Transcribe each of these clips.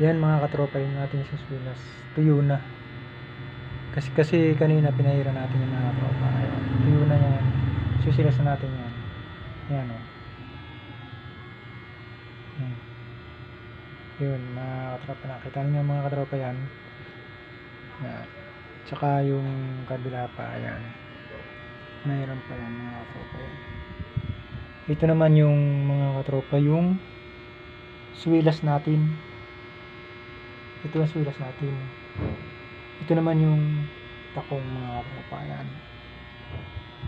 Yan mga katropa, yung ating siswilas tuyo na. Kasi kanina pinahira natin yung mga katropa. Ayun, tuyo na yan. Sisilas na natin yan. Yan o. Yun mga katropa, nakita niyo mga katropa yan. Yan. Tsaka yung kabila pa, ayan. Mayroon pa yan mga katropa yan. Ito naman yung mga katropa, yung swilas natin. Ito ang swilas natin. Ito naman yung takong mga katropa yan.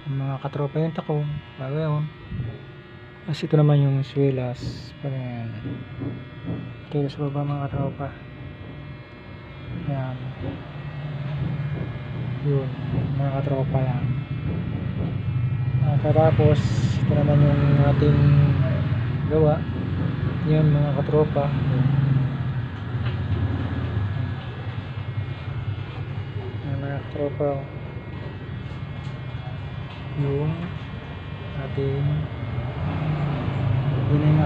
Yung mga katropa yung takong, bago yun. Tapos ito naman yung swilas. Parang ito sa baba mga katropa. Yan. Yun, mga katropa yan. Tapos ito naman yung ating gawa. Yan mga katropa. Yan mga katropa. Yung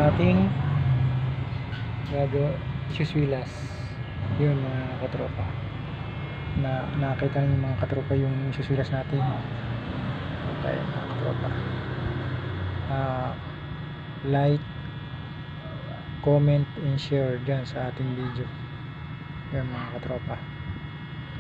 ating gagawa siswilas. Yun mga katropa. Nakita niyo mga katropa yung siswilas natin. Okay mga katropa. Like, comment and share dyan sa ating video. Yan mga katropa.